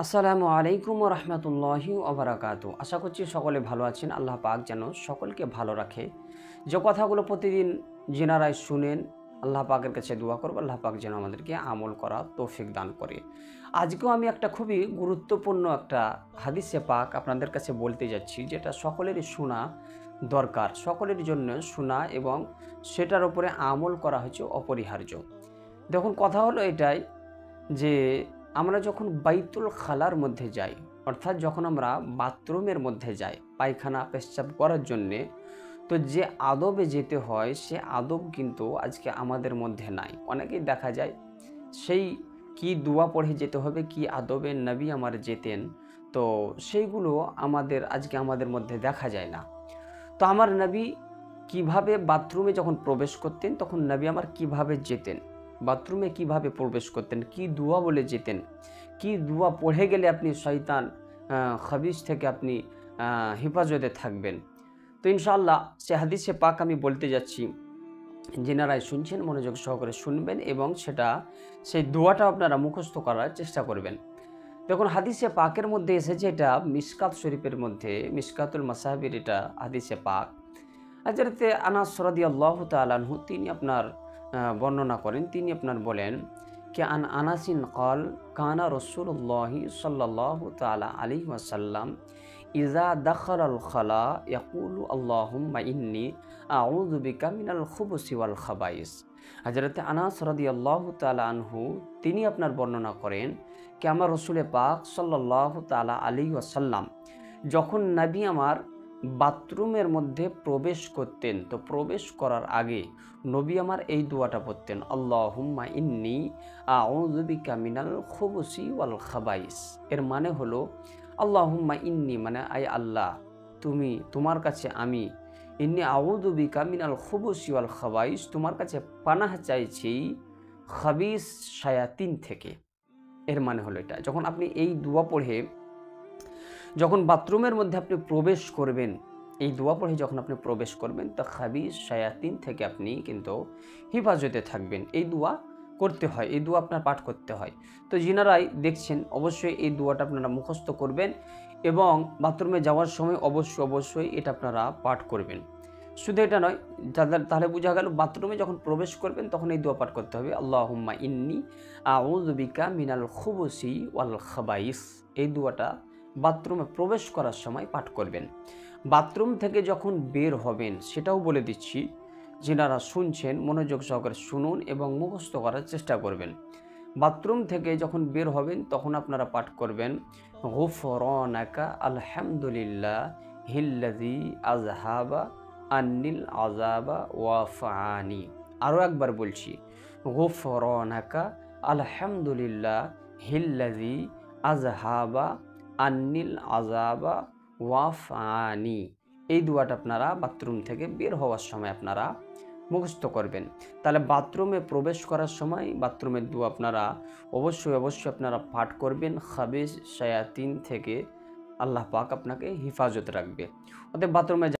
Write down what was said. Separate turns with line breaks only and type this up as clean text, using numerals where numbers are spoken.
আসসালামু আলাইকুম ওয়া রাহমাতুল্লাহি ওয়া বারাকাতুহু। আশা করছি সকলে ভালো আছেন। আল্লাহ পাক যেন সকলকে ভালো রাখে। যে কথাগুলো প্রতিদিন যিনারাই শুনেন, আল্লাহ পাকের কাছে দোয়া করব আল্লাহ পাক যেন আমাদেরকে আমল করার তৌফিক দান করে। আজকেও আমি একটা খুবই গুরুত্বপূর্ণ একটা হাদিসে পাক আপনাদের কাছে বলতে যাচ্ছি, যেটা সকলেরই শোনা দরকার, সকলের জন্য শোনা এবং সেটার উপরে আমল করা হচ্ছে অপরিহার্য। দেখুন, কথা হলো এটাই যে আমরা যখন বাইতুল খালার মধ্যে যাই, অর্থাৎ যখন আমরা বাথরুমের মধ্যে যাই পায়খানা পেশাব করার জন্যে, তো যে আদবে যেতে হয় সে আদব কিন্তু আজকে আমাদের মধ্যে নাই। অনেকেই দেখা যায় সেই কি দোয়া পড়ে যেতে হবে, কি আদবে নবী আমার যেতেন, তো সেইগুলো আজকে আমাদের মধ্যে দেখা যায় না। তো আমার নবী কিভাবে বাথরুমে যখন প্রবেশ করতেন তখন নবী আমার কিভাবে যেতেন, বাথরুমে কিভাবে প্রবেশ করতেন, কি দোয়া বলে যেতেন, কি দোয়া পড়ে গেলে আপনি শয়তান খাবিস থেকে আপনি হেফাজতে থাকবেন। তো ইনশাআল্লাহ সে হাদিসে পাক আমি বলতে যাচ্ছি, যেনারাই শুনছেন মনোযোগ সহকারে শুনবেন এবং সেই দোয়াটা আপনারা মুখস্থ করার চেষ্টা করবেন। দেখুন, হাদিসে পাকের মধ্যে এসেছে, এটা মিশকাত শরীফের মধ্যে, মিশকাতুল মাসাহির এটা হাদিসে পাক। হযরতে আনাস রাদিয়াল্লাহু তাআলা আনহু তিনি আপনার বর্ণনা করেন, তিনি আপনার বলেন কি আন আনাসিন ক্বাল কানা রাসূলুল্লাহি সাল্লাল্লাহু তাআলা আলাইহি ওয়াসাল্লাম ইযা দাখালাল খালা ইয়াকুলু আল্লাহুম্মা ইন্নী আউযু বিকা মিনাল খুবুসি ওয়াল খাবাইস। হযরতে আনাস রাদিয়াল্লাহু তাআলা আনহু তিনি আপনার বর্ণনা করেন কি আমার রাসূলে পাক সাল্লাল্লাহু তাআলা আলাইহি ওয়াসাল্লাম যখন নবী আমার বাথরুমের মধ্যে প্রবেশ করতেন, তো প্রবেশ করার আগে নবী আমার এই দোয়াটা পড়তেন, আল্লাহুম্মা ইন্নী আউযু বিকা মিনাল খুবুসি ওয়াল খাবাইস। এর মানে হলো আল্লাহুম্মা ইন্নী মানে আয় আল্লাহ, তোমার কাছে আমি, ইন্নী আউযু বিকা মিনাল খুবুসি ওয়াল খাবাইস, তোমার কাছে পানাহ চাইছি খাবিস শায়াতিন থেকে। এর মানে হলো এটা, যখন আপনি এই দোয়া পড়ে যখন বাথরুমের মধ্যে আপনি প্রবেশ করবেন, এই দোয়া পড়ে যখন আপনি প্রবেশ করবেন, তো খাবিস শায়াতিন থেকে আপনি কিন্তু হেফাজতে থাকবেন। এই দোয়া করতে হয়, এই দোয়া আপনার পাঠ করতে হয়। তো যিনারাই দেখছেন অবশ্যই এই দোয়াটা আপনারা মুখস্থ করবেন এবং বাথরুমে যাওয়ার সময় অবশ্যই এটা আপনারা পাঠ করবেন। শুধু এটা নয়, তাহলে বোঝা গেল বাথরুমে যখন প্রবেশ করবেন তখন এই দোয়া পাঠ করতে হবে, আল্লাহুম্মা ইন্নী আউযু বিকা মিনাল খুবুসি ওয়াল খাবাইস। এই দোয়াটা বাথরুমে প্রবেশ করার সময় পাঠ করবেন। বাথরুম থেকে যখন বের হবেন সেটাও বলে দিচ্ছি, যিনারা শুনছেন মনোযোগ সহকারে শুনুন এবং মুখস্থ করার চেষ্টা করবেন। বাথরুম থেকে যখন বের হবেন তখন আপনারা পাঠ করবেন, গুফরানাকা আলহামদুলিল্লাহ হিল্লাযী আযহাবা আন্নিল আযাবা ওয়াফানি। আরও একবার বলছি, গুফরানাকা আলহামদুলিল্লাহ হিল্লাযী আযহাবা আন্নিল আযাবা ওয়াফানি। এই দোয়াটা আপনারা বাথরুম থেকে বের হওয়ার সময় আপনারা মুখস্থ করবেন। তাহলে বাথরুমে প্রবেশ করার সময় বাথরুমের দোয়া আপনারা অবশ্যই আপনারা পাঠ করবেন। খাবিস শায়াতিন থেকে আল্লাহ পাক আপনাকে হেফাজত রাখবে। অতএব বাথরুমে